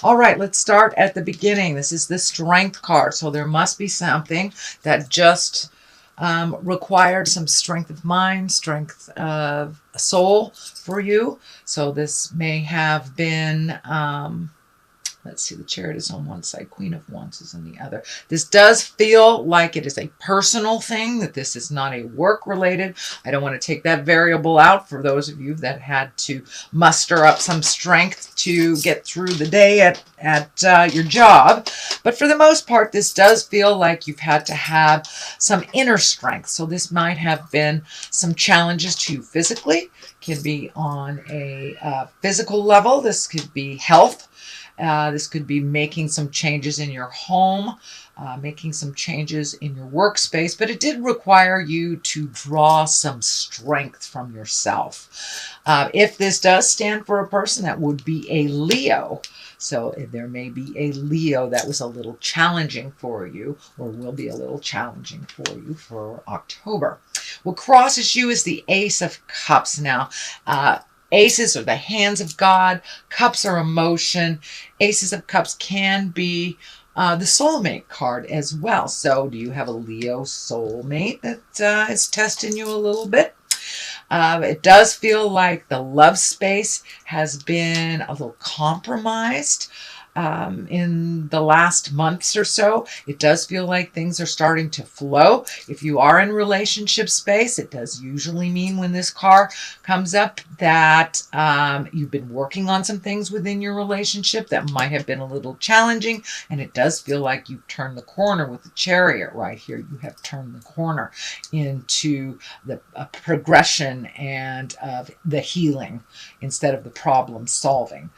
All right, let's start at the beginning. This is the Strength card. So there must be something that just required some strength of mind, strength of soul for you. So this may have been, let's see, the Chariot is on one side, Queen of Wands is on the other. This does feel like it is a personal thing, that this is not a work related. I don't want to take that variable out for those of you that had to muster up some strength to get through the day at your job. But for the most part, this does feel like you've had to have some inner strength. So this might have been some challenges to you physically. Can be on a physical level. This could be health. This could be making some changes in your home, making some changes in your workspace, but it did require you to draw some strength from yourself. If this does stand for a person, that would be a Leo. So there may be a Leo that was a little challenging for you, or will be a little challenging for you for October. What crosses you is the Ace of Cups now. Aces are the hands of God. Cups are emotion. Aces of Cups can be the soulmate card as well. So do you have a Leo soulmate that is testing you a little bit? It does feel like the love space has been a little compromised in the last months or so. It does feel like things are starting to flow. If you are in relationship space, it does usually mean when this card comes up that you've been working on some things within your relationship that might have been a little challenging, and it does feel like you've turned the corner with the Chariot right here. You have turned the corner into the progression and the healing instead of the problem solving.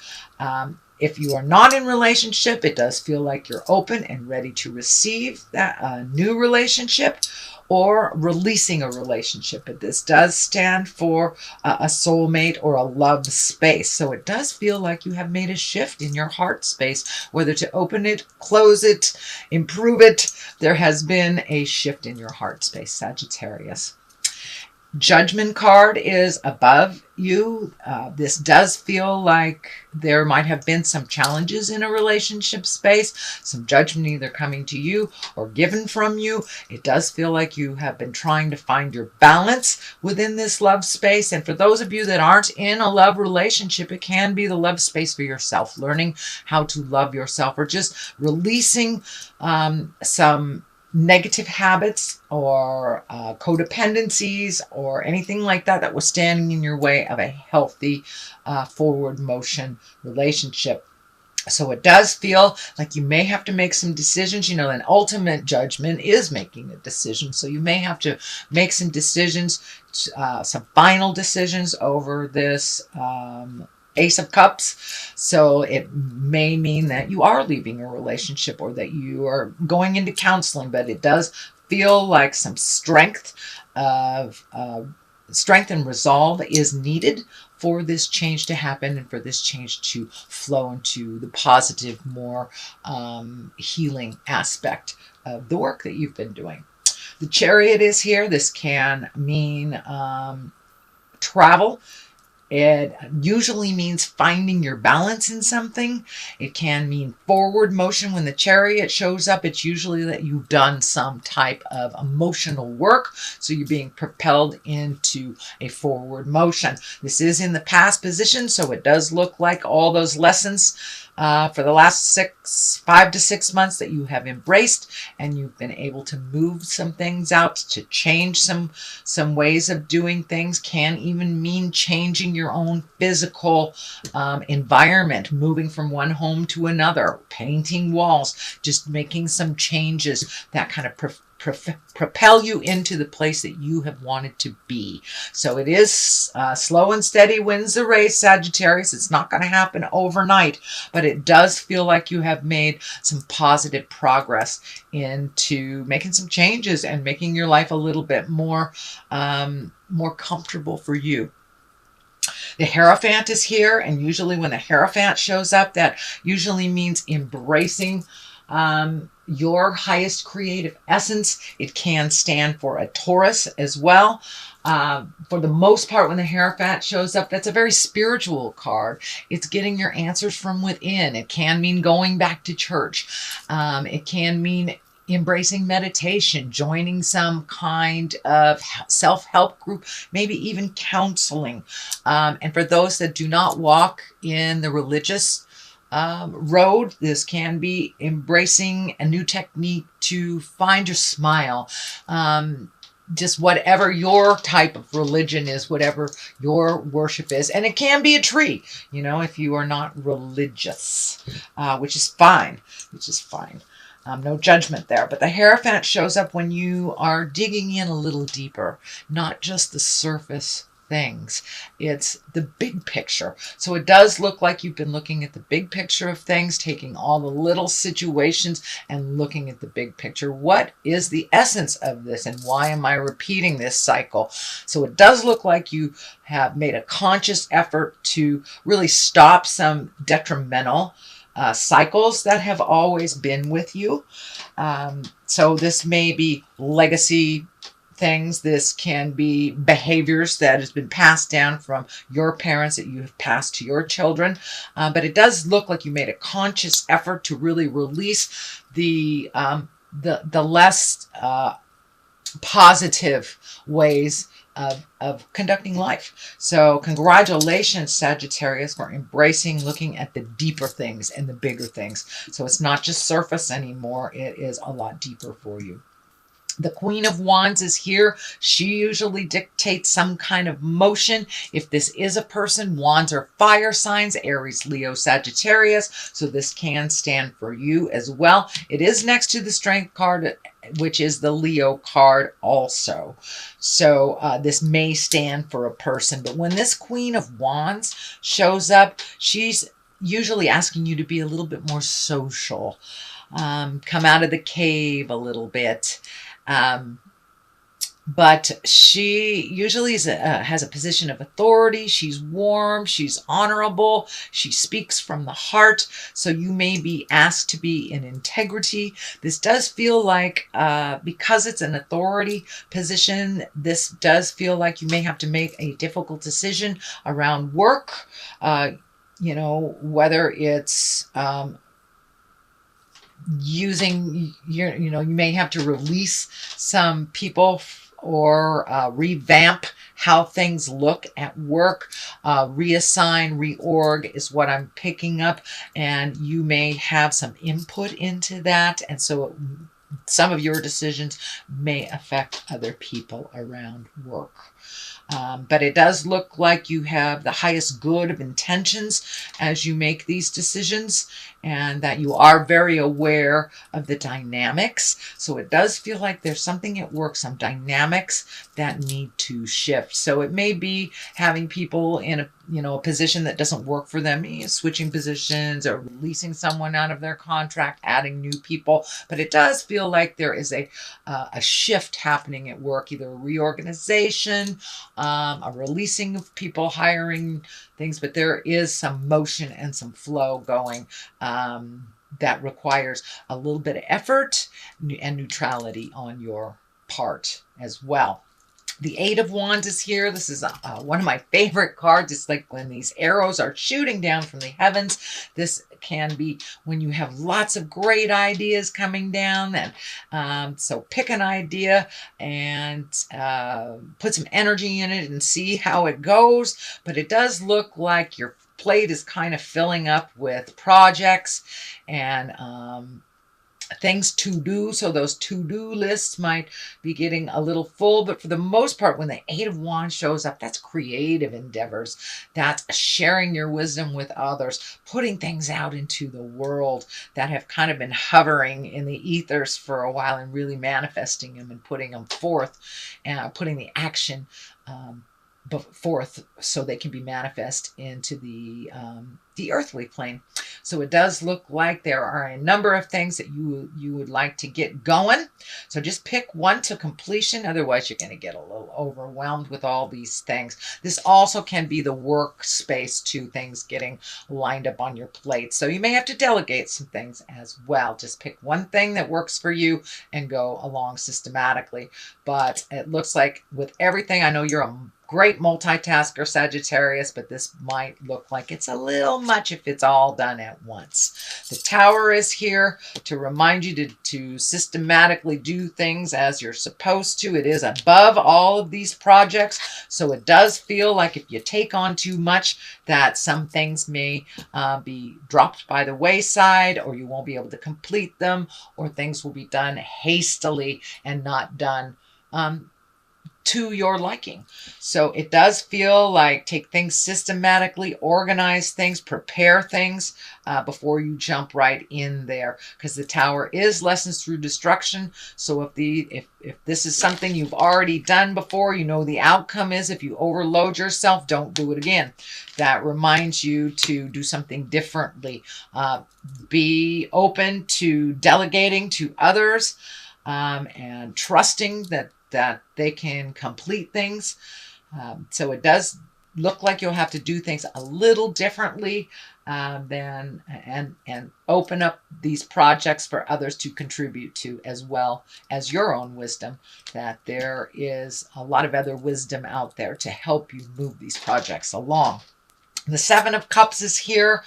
If you are not in relationship, it does feel like you're open and ready to receive that new relationship or releasing a relationship. But this does stand for a soulmate or a love space. So it does feel like you have made a shift in your heart space, whether to open it, close it, improve it. There has been a shift in your heart space, Sagittarius. Judgment card is above you. This does feel like there might have been some challenges in a relationship space, some judgment either coming to you or given from you. It does feel like you have been trying to find your balance within this love space. And for those of you that aren't in a love relationship, it can be the love space for yourself, learning how to love yourself, or just releasing some negative habits or codependencies or anything like that that was standing in your way of a healthy forward motion relationship. So it does feel like you may have to make some decisions. You know, an ultimate judgment is making a decision. So you may have to make some decisions, some final decisions over this Ace of Cups. So it may mean that you are leaving a relationship or that you are going into counseling, but it does feel like some strength and resolve is needed for this change to happen and for this change to flow into the positive, more healing aspect of the work that you've been doing. The Chariot is here. This can mean travel. It usually means finding your balance in something. It can mean forward motion. When the Chariot shows up, it's usually that you've done some type of emotional work. So you're being propelled into a forward motion. This is in the past position, so it does look like all those lessons for the last 5 to 6 months that you have embraced, and you've been able to move some things out, to change some ways of doing things. Can even mean changing your own physical environment, moving from one home to another, painting walls, just making some changes that kind of propel you into the place that you have wanted to be. So it is slow and steady wins the race, Sagittarius. It's not going to happen overnight, but it does feel like you have made some positive progress into making some changes and making your life a little bit more comfortable for you. The Hierophant is here, and usually when the Hierophant shows up, that usually means embracing your highest creative essence. It can stand for a Taurus as well. For the most part, when the Hierophant shows up, that's a very spiritual card. It's getting your answers from within. It can mean going back to church. It can mean embracing meditation, joining some kind of self-help group, maybe even counseling. And for those that do not walk in the religious road, this can be embracing a new technique to find your smile. Just whatever your type of religion is, whatever your worship is. And it can be a tree, you know, if you are not religious, which is fine, no judgment there. But the Hierophant shows up when you are digging in a little deeper, not just the surface things. It's the big picture. So it does look like you've been looking at the big picture of things, taking all the little situations and looking at the big picture. What is the essence of this, and why am I repeating this cycle? So it does look like you have made a conscious effort to really stop some detrimental cycles that have always been with you. So this may be legacy things. This can be behaviors that has been passed down from your parents that you have passed to your children. But it does look like you made a conscious effort to really release the less positive ways of conducting life. So congratulations, Sagittarius, for embracing looking at the deeper things and the bigger things. So it's not just surface anymore. It is a lot deeper for you. The Queen of Wands is here. She usually dictates some kind of motion. If this is a person, wands are fire signs, Aries, Leo, Sagittarius. So this can stand for you as well. It is next to the Strength card, which is the Leo card also. So this may stand for a person. But when this Queen of Wands shows up, she's usually asking you to be a little bit more social. Come out of the cave a little bit. But she usually has a position of authority. She's warm. She's honorable. She speaks from the heart. So you may be asked to be in integrity. This does feel like, because it's an authority position, this does feel like you may have to make a difficult decision around work. You know, whether it's, using your, you know, you may have to release some people or revamp how things look at work. Reassign, reorg is what I'm picking up, and you may have some input into that, and so some of your decisions may affect other people around work. But it does look like you have the highest good of intentions as you make these decisions, and that you are very aware of the dynamics. So it does feel like there's something at work, some dynamics that need to shift. So it may be having people in a, you know, a position that doesn't work for them, switching positions or releasing someone out of their contract, adding new people. But it does feel like there is a shift happening at work, either a reorganization, a releasing of people, hiring things, but there is some motion and some flow going that requires a little bit of effort and neutrality on your part as well. The Eight of Wands is here. This is one of my favorite cards. It's like when these arrows are shooting down from the heavens. This can be when you have lots of great ideas coming down. And so pick an idea and put some energy in it and see how it goes. But it does look like your plate is kind of filling up with projects and things to do. So those to-do lists might be getting a little full, but for the most part, when the Eight of Wands shows up, that's creative endeavors. That's sharing your wisdom with others, putting things out into the world that have kind of been hovering in the ethers for a while and really manifesting them and putting them forth and putting the action forth so they can be manifest into the the earthly plane. So it does look like there are a number of things that you would like to get going. So just pick one to completion. Otherwise, you're going to get a little overwhelmed with all these things. This also can be the workspace to things getting lined up on your plate. So you may have to delegate some things as well. Just pick one thing that works for you and go along systematically. But it looks like with everything, I know you're a great multitasker, Sagittarius, but this might look like it's a little much if it's all done at once. The Tower is here to remind you to systematically do things as you're supposed to. It is above all of these projects, so it does feel like if you take on too much, that some things may be dropped by the wayside, or you won't be able to complete them, or things will be done hastily and not done to your liking. So it does feel like take things systematically, organize things, prepare things before you jump right in there, because the Tower is lessons through destruction. So if this is something you've already done before, you know the outcome is if you overload yourself, don't do it again. That reminds you to do something differently. Be open to delegating to others and trusting that they can complete things. So it does look like you'll have to do things a little differently and open up these projects for others to contribute to, as well as your own wisdom, that there is a lot of other wisdom out there to help you move these projects along. The Seven of Cups is here.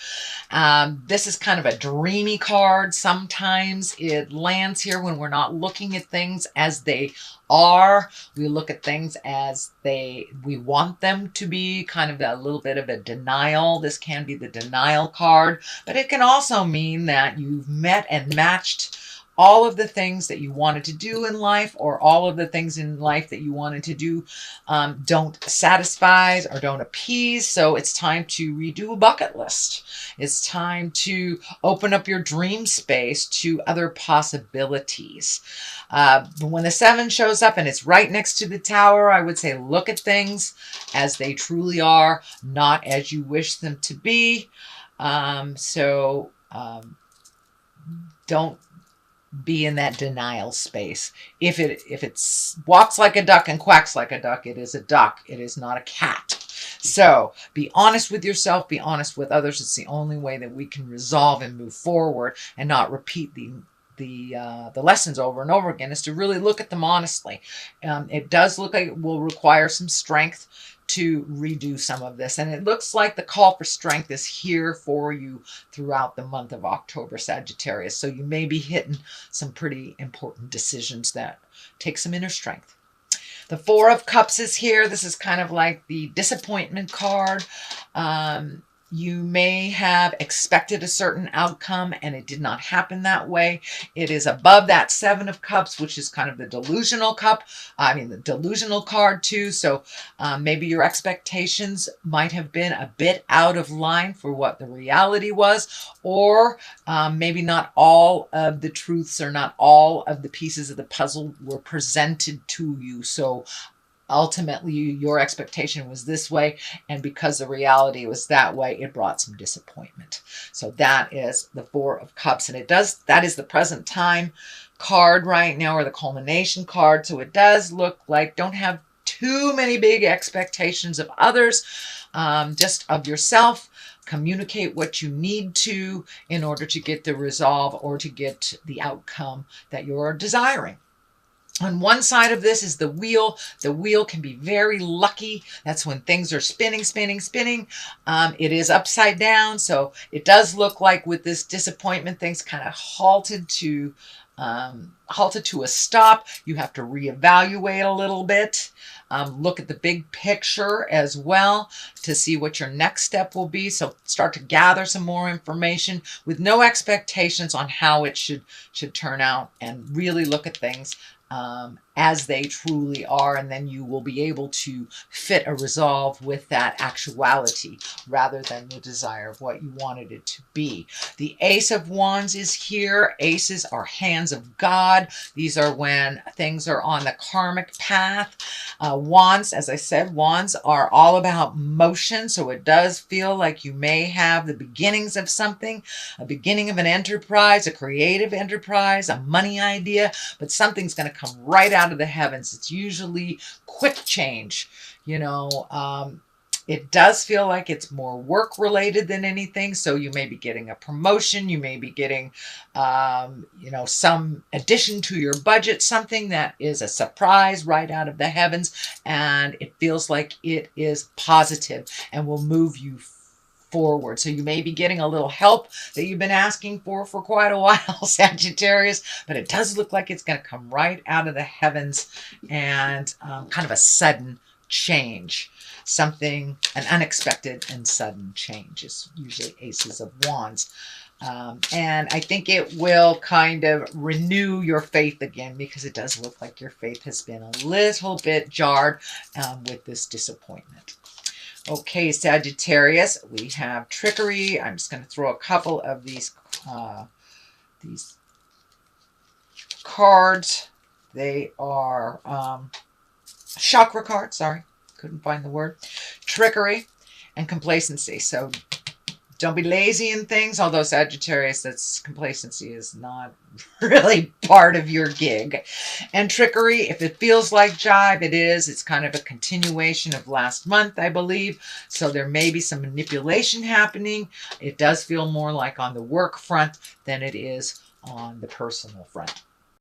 This is kind of a dreamy card. Sometimes it lands here when we're not looking at things as they are. We look at things as we want them to be, kind of a little bit of a denial. This can be the denial card, but it can also mean that you've met and matched all of the things that you wanted to do in life, or all of the things in life that you wanted to do don't satisfy or don't appease. So it's time to redo a bucket list. It's time to open up your dream space to other possibilities. When the 7 shows up and it's right next to the Tower, I would say look at things as they truly are, not as you wish them to be. Don't be in that denial space. If it walks like a duck and quacks like a duck, it is a duck. It is not a cat. So be honest with yourself. Be honest with others. It's the only way that we can resolve and move forward and not repeat the lessons over and over again, is to really look at them honestly. It does look like it will require some strength to redo some of this. And it looks like the call for strength is here for you throughout the month of October, Sagittarius. So you may be hitting some pretty important decisions that take some inner strength. The Four of Cups is here. This is kind of like the disappointment card. You may have expected a certain outcome and it did not happen that way. It is above that Seven of Cups, which is kind of the delusional cup. The delusional card too. So maybe your expectations might have been a bit out of line for what the reality was, or maybe not all of the truths or not all of the pieces of the puzzle were presented to you. So ultimately, your expectation was this way, and because the reality was that way, it brought some disappointment. So that is the Four of Cups, and that is the present time card right now, or the culmination card. So it does look like don't have too many big expectations of others, just of yourself. Communicate what you need to in order to get the resolve or to get the outcome that you're desiring. On one side of this is the wheel. The wheel can be very lucky. That's when things are spinning, spinning, spinning. It is upside down. So it does look like with this disappointment, things kind of halted to a stop. You have to reevaluate a little bit. Look at the big picture as well to see what your next step will be. So start to gather some more information with no expectations on how it should turn out, and really look at things as they truly are, and then you will be able to fit a resolve with that actuality rather than the desire of what you wanted it to be. The Ace of Wands is here. Aces are hands of God. These are when things are on the karmic path. Wands, as I said, wands are all about motion, so it does feel like you may have the beginnings of something, a beginning of an enterprise, a creative enterprise, a money idea, but something's going to come right out of the heavens. It's usually quick change, you know. It does feel like it's more work related than anything. So you may be getting a promotion. You may be getting, you know, some addition to your budget, something that is a surprise right out of the heavens. And it feels like it is positive and will move you forward. So you may be getting a little help that you've been asking for quite a while, Sagittarius, but it does look like it's going to come right out of the heavens, and kind of a sudden change. Something, an unexpected and sudden change is usually Aces of Wands. And I think it will kind of renew your faith again, because it does look like your faith has been a little bit jarred with this disappointment. Okay, Sagittarius, we have trickery. I'm just going to throw a couple of these cards. They are chakra cards, sorry. Couldn't find the word. Trickery and complacency. So don't be lazy in things, although Sagittarius, that's complacency is not really part of your gig. And trickery, if it feels like jive, it is. It's kind of a continuation of last month, I believe. So there may be some manipulation happening. It does feel more like on the work front than it is on the personal front.